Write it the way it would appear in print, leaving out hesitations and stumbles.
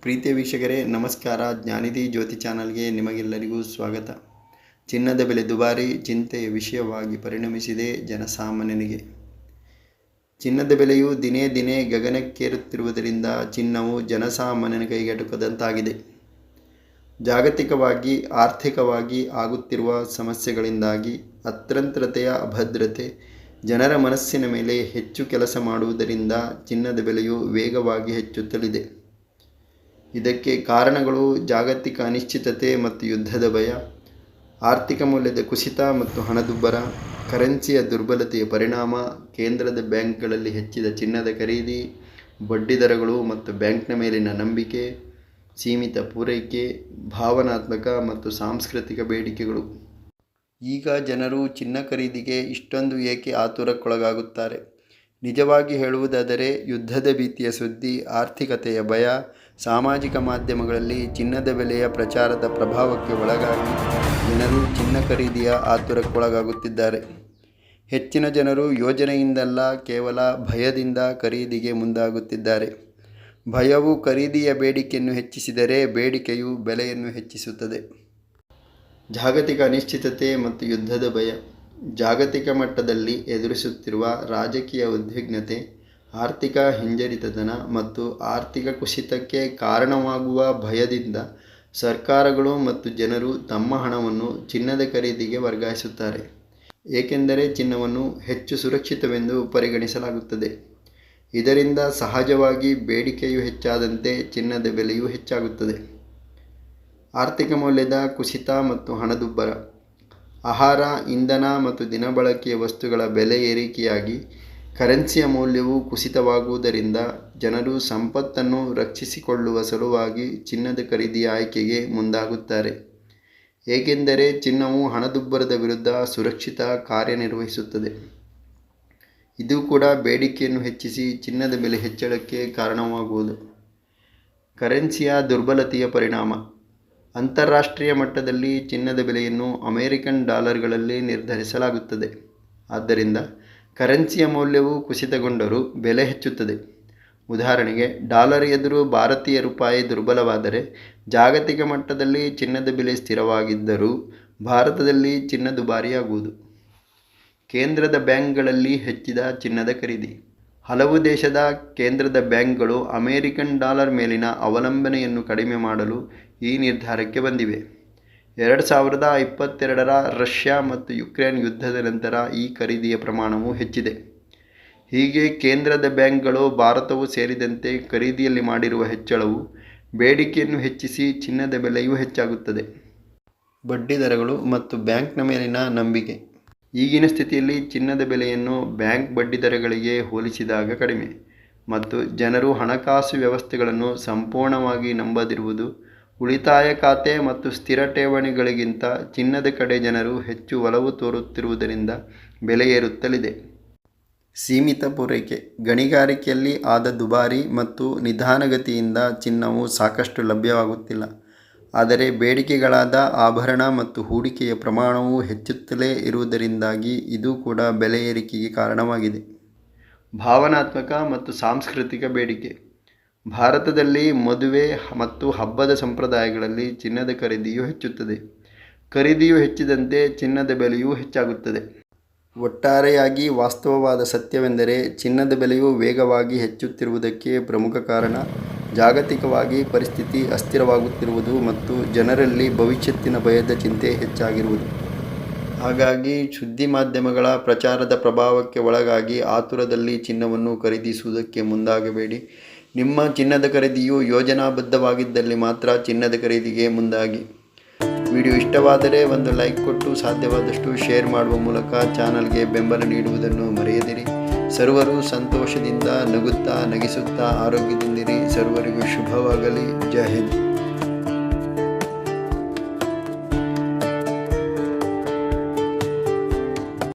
ಪ್ರೀತಿಯ ವೀಕ್ಷಕರೇ ನಮಸ್ಕಾರ. ಜ್ಞಾನಿಧಿ ಜ್ಯೋತಿ ಚಾನಲ್ಗೆ ನಿಮಗೆಲ್ಲರಿಗೂ ಸ್ವಾಗತ. ಚಿನ್ನದ ಬೆಲೆ ದುಬಾರಿ ಚಿಂತೆಯ ವಿಷಯವಾಗಿ ಪರಿಣಮಿಸಿದೆ ಜನಸಾಮಾನ್ಯನಿಗೆ. ಚಿನ್ನದ ಬೆಲೆಯು ದಿನೇ ದಿನೇ ಗಗನಕ್ಕೇರುತ್ತಿರುವುದರಿಂದ ಚಿನ್ನವು ಜನಸಾಮಾನ್ಯನ ಕೈಗೆಟುಕದಂತಾಗಿದೆ. ಜಾಗತಿಕವಾಗಿ ಆರ್ಥಿಕವಾಗಿ ಆಗುತ್ತಿರುವ ಸಮಸ್ಯೆಗಳಿಂದಾಗಿ ಅತಂತ್ರತೆಯ ಅಭದ್ರತೆ ಜನರ ಮನಸ್ಸಿನ ಮೇಲೆ ಹೆಚ್ಚು ಕೆಲಸ ಮಾಡುವುದರಿಂದ ಚಿನ್ನದ ಬೆಲೆಯು ವೇಗವಾಗಿ ಹೆಚ್ಚುತ್ತಲಿದೆ. ಇದಕ್ಕೆ ಕಾರಣಗಳು ಜಾಗತಿಕ ಅನಿಶ್ಚಿತತೆ ಮತ್ತು ಯುದ್ಧದ ಭಯ, ಆರ್ಥಿಕ ಮೌಲ್ಯದ ಕುಸಿತ ಮತ್ತು ಹಣದುಬ್ಬರ, ಕರೆನ್ಸಿಯ ದುರ್ಬಲತೆಯ ಪರಿಣಾಮ, ಕೇಂದ್ರದ ಬ್ಯಾಂಕ್ಗಳಲ್ಲಿ ಹೆಚ್ಚಿದ ಚಿನ್ನದ ಖರೀದಿ, ಬಡ್ಡಿದರಗಳು ಮತ್ತು ಬ್ಯಾಂಕ್ನ ಮೇಲಿನ ನಂಬಿಕೆ, ಸೀಮಿತ ಪೂರೈಕೆ, ಭಾವನಾತ್ಮಕ ಮತ್ತು ಸಾಂಸ್ಕೃತಿಕ ಬೇಡಿಕೆಗಳು. ಈಗ ಜನರು ಚಿನ್ನ ಖರೀದಿಗೆ ಇಷ್ಟೊಂದು ಏಕೆ ಆತುರಕ್ಕೊಳಗಾಗುತ್ತಾರೆ? ನಿಜವಾಗಿ ಹೇಳುವುದಾದರೆ, ಯುದ್ಧದ ಭೀತಿಯ ಸುದ್ದಿ, ಆರ್ಥಿಕತೆಯ ಭಯ, ಸಾಮಾಜಿಕ ಮಾಧ್ಯಮಗಳಲ್ಲಿ ಚಿನ್ನದ ಬೆಲೆಯ ಪ್ರಚಾರದ ಪ್ರಭಾವಕ್ಕೆ ಒಳಗಾಗಿ ಜನರು ಚಿನ್ನ ಖರೀದಿಯ ಆತುರಕ್ಕೊಳಗಾಗುತ್ತಿದ್ದಾರೆ. ಹೆಚ್ಚಿನ ಜನರು ಯೋಜನೆಯಿಂದಲ್ಲ, ಕೇವಲ ಭಯದಿಂದ ಖರೀದಿಗೆ ಮುಂದಾಗುತ್ತಿದ್ದಾರೆ. ಭಯವು ಖರೀದಿಯ ಬೇಡಿಕೆಯನ್ನು ಹೆಚ್ಚಿಸಿದರೆ ಬೇಡಿಕೆಯು ಬೆಲೆಯನ್ನು ಹೆಚ್ಚಿಸುತ್ತದೆ. ಜಾಗತಿಕ ಅನಿಶ್ಚಿತತೆ ಮತ್ತು ಯುದ್ಧದ ಭಯ. ಜಾಗತಿಕ ಮಟ್ಟದಲ್ಲಿ ಎದುರಿಸುತ್ತಿರುವ ರಾಜಕೀಯ ಉದ್ವಿಗ್ನತೆ, ಆರ್ಥಿಕ ಹಿಂಜರಿತತನ ಮತ್ತು ಆರ್ಥಿಕ ಕುಸಿತಕ್ಕೆ ಕಾರಣವಾಗುವ ಭಯದಿಂದ ಸರ್ಕಾರಗಳು ಮತ್ತು ಜನರು ತಮ್ಮ ಹಣವನ್ನು ಚಿನ್ನದ ಖರೀದಿಗೆ ವರ್ಗಾಯಿಸುತ್ತಾರೆ. ಏಕೆಂದರೆ ಚಿನ್ನವನ್ನು ಹೆಚ್ಚು ಸುರಕ್ಷಿತವೆಂದು ಪರಿಗಣಿಸಲಾಗುತ್ತದೆ. ಇದರಿಂದ ಸಹಜವಾಗಿ ಬೇಡಿಕೆಯು ಹೆಚ್ಚಾದಂತೆ ಚಿನ್ನದ ಬೆಲೆಯೂ ಹೆಚ್ಚಾಗುತ್ತದೆ. ಆರ್ಥಿಕ ಮೌಲ್ಯದ ಕುಸಿತ ಮತ್ತು ಹಣದುಬ್ಬರ. ಆಹಾರ, ಇಂಧನ ಮತ್ತು ದಿನಬಳಕೆಯ ವಸ್ತುಗಳ ಬೆಲೆ ಏರಿಕೆಯಾಗಿ ಕರೆನ್ಸಿಯ ಮೌಲ್ಯವು ಕುಸಿತವಾಗುವುದರಿಂದ ಜನರು ಸಂಪತ್ತನ್ನು ರಕ್ಷಿಸಿಕೊಳ್ಳುವ ಸಲುವಾಗಿ ಚಿನ್ನದ ಖರೀದಿಯ ಆಯ್ಕೆಗೆ ಮುಂದಾಗುತ್ತಾರೆ. ಏಕೆಂದರೆ ಚಿನ್ನವು ಹಣದುಬ್ಬರದ ವಿರುದ್ಧ ಸುರಕ್ಷಿತ ಕಾರ್ಯನಿರ್ವಹಿಸುತ್ತದೆ. ಇದು ಕೂಡ ಬೇಡಿಕೆಯನ್ನು ಹೆಚ್ಚಿಸಿ ಚಿನ್ನದ ಬೆಲೆ ಹೆಚ್ಚಳಕ್ಕೆ ಕಾರಣವಾಗುವುದು. ಕರೆನ್ಸಿಯ ದುರ್ಬಲತೆಯ ಪರಿಣಾಮ. ಅಂತಾರಾಷ್ಟ್ರೀಯ ಮಟ್ಟದಲ್ಲಿ ಚಿನ್ನದ ಬೆಲೆಯನ್ನು ಅಮೆರಿಕನ್ ಡಾಲರ್ಗಳಲ್ಲಿ ನಿರ್ಧರಿಸಲಾಗುತ್ತದೆ. ಆದ್ದರಿಂದ ಕರೆನ್ಸಿಯ ಮೌಲ್ಯವು ಕುಸಿತಗೊಂಡರೂ ಬೆಲೆ ಹೆಚ್ಚುತ್ತದೆ. ಉದಾಹರಣೆಗೆ, ಡಾಲರ್ ಎದುರು ಭಾರತೀಯ ರೂಪಾಯಿ ದುರ್ಬಲವಾದರೆ ಜಾಗತಿಕ ಮಟ್ಟದಲ್ಲಿ ಚಿನ್ನದ ಬೆಲೆ ಸ್ಥಿರವಾಗಿದ್ದರೂ ಭಾರತದಲ್ಲಿ ಚಿನ್ನ ದುಬಾರಿಯಾಗುವುದು. ಕೇಂದ್ರದ ಬ್ಯಾಂಕ್ಗಳಲ್ಲಿ ಹೆಚ್ಚಿದ ಚಿನ್ನದ ಖರೀದಿ. ಹಲವು ದೇಶದ ಕೇಂದ್ರದ ಬ್ಯಾಂಕ್ಗಳು ಅಮೆರಿಕನ್ ಡಾಲರ್ ಮೇಲಿನ ಅವಲಂಬನೆಯನ್ನು ಕಡಿಮೆ ಮಾಡಲು ಈ ನಿರ್ಧಾರಕ್ಕೆ ಬಂದಿವೆ. 2022ರ ರಷ್ಯಾ ಮತ್ತು ಯುಕ್ರೇನ್ ಯುದ್ಧದ ನಂತರ ಈ ಖರೀದಿಯ ಪ್ರಮಾಣವು ಹೆಚ್ಚಿದೆ. ಹೀಗೆ ಕೇಂದ್ರದ ಬ್ಯಾಂಕ್ಗಳು, ಭಾರತವೂ ಸೇರಿದಂತೆ ಖರೀದಿಯಲ್ಲಿ ಮಾಡಿರುವ ಹೆಚ್ಚಳವು ಬೇಡಿಕೆಯನ್ನು ಹೆಚ್ಚಿಸಿ ಚಿನ್ನದ ಬೆಲೆಯೂ ಹೆಚ್ಚಾಗುತ್ತದೆ. ಬಡ್ಡಿದರಗಳು ಮತ್ತು ಬ್ಯಾಂಕ್ನ ಮೇಲಿನ ನಂಬಿಕೆ. ಈಗಿನ ಸ್ಥಿತಿಯಲ್ಲಿ ಚಿನ್ನದ ಬೆಲೆಯನ್ನು ಬ್ಯಾಂಕ್ ಬಡ್ಡಿದರಗಳಿಗೆ ಹೋಲಿಸಿದಾಗ ಕಡಿಮೆ ಮತ್ತು ಜನರು ಹಣಕಾಸು ವ್ಯವಸ್ಥೆಗಳನ್ನು ಸಂಪೂರ್ಣವಾಗಿ ನಂಬದಿರುವುದು, ಉಳಿತಾಯ ಖಾತೆ ಮತ್ತು ಸ್ಥಿರ ಠೇವಣಿಗಳಿಗಿಂತ ಚಿನ್ನದ ಕಡೆ ಜನರು ಹೆಚ್ಚು ಒಲವು ತೋರುತ್ತಿರುವುದರಿಂದ ಬೆಲೆ ಏರುತ್ತಲಿದೆ. ಸೀಮಿತ ಪೂರೈಕೆ. ಗಣಿಗಾರಿಕೆಯಲ್ಲಿ ಆದ ದುಬಾರಿ ಮತ್ತು ನಿಧಾನಗತಿಯಿಂದ ಚಿನ್ನವು ಸಾಕಷ್ಟು ಲಭ್ಯವಾಗುತ್ತಿಲ್ಲ. ಆದರೆ ಬೇಡಿಕೆಗಳಾದ ಆಭರಣ ಮತ್ತು ಹೂಡಿಕೆಯ ಪ್ರಮಾಣವು ಹೆಚ್ಚುತ್ತಲೇ ಇರುವುದರಿಂದಾಗಿ ಇದು ಕೂಡ ಬೆಲೆ ಏರಿಕೆಗೆ ಕಾರಣವಾಗಿದೆ. ಭಾವನಾತ್ಮಕ ಮತ್ತು ಸಾಂಸ್ಕೃತಿಕ ಬೇಡಿಕೆ. ಭಾರತದಲ್ಲಿ ಮದುವೆ ಮತ್ತು ಹಬ್ಬದ ಸಂಪ್ರದಾಯಗಳಲ್ಲಿ ಚಿನ್ನದ ಖರೀದಿಯು ಹೆಚ್ಚುತ್ತದೆ. ಖರೀದಿಯು ಹೆಚ್ಚಿದಂತೆ ಚಿನ್ನದ ಬೆಲೆಯೂ ಹೆಚ್ಚಾಗುತ್ತದೆ. ಒಟ್ಟಾರೆಯಾಗಿ ವಾಸ್ತವವಾದ ಸತ್ಯವೆಂದರೆ ಚಿನ್ನದ ಬೆಲೆಯು ವೇಗವಾಗಿ ಹೆಚ್ಚುತ್ತಿರುವುದಕ್ಕೆ ಪ್ರಮುಖ ಕಾರಣ ಜಾಗತಿಕವಾಗಿ ಪರಿಸ್ಥಿತಿ ಅಸ್ಥಿರವಾಗುತ್ತಿರುವುದು ಮತ್ತು ಜನರಲ್ಲಿ ಭವಿಷ್ಯತ್ತಿನ ಭಯದ ಚಿಂತೆ ಹೆಚ್ಚಾಗಿರುವುದು. ಹಾಗಾಗಿ ಸುದ್ದಿ ಮಾಧ್ಯಮಗಳ ಪ್ರಚಾರದ ಪ್ರಭಾವಕ್ಕೆ ಒಳಗಾಗಿ ಆತುರದಲ್ಲಿ ಚಿನ್ನವನ್ನು ಖರೀದಿಸುವುದಕ್ಕೆ ಮುಂದಾಗಬೇಡಿ. ನಿಮ್ಮ ಚಿನ್ನದ ಖರೀದಿಯು ಯೋಜನಾಬದ್ಧವಾಗಿದ್ದಲ್ಲಿ ಮಾತ್ರ ಚಿನ್ನದ ಖರೀದಿಗೆ ಮುಂದಾಗಿ. ವಿಡಿಯೋ ಇಷ್ಟವಾದರೆ ಒಂದು ಲೈಕ್ ಕೊಟ್ಟು ಸಾಧ್ಯವಾದಷ್ಟು ಶೇರ್ ಮಾಡುವ ಮೂಲಕ ಚಾನಲ್ಗೆ ಬೆಂಬಲ ನೀಡುವುದನ್ನು ಮರೆಯದಿರಿ. ಸರ್ವರು ಸಂತೋಷದಿಂದ ನಗುತ್ತಾ ನಗಿಸುತ್ತಾ ಆರೋಗ್ಯದಿಂದಿರಿ. ಸರ್ವರಿಗೂ ಶುಭವಾಗಲಿ. ಜೈ ಹಿಂದ್.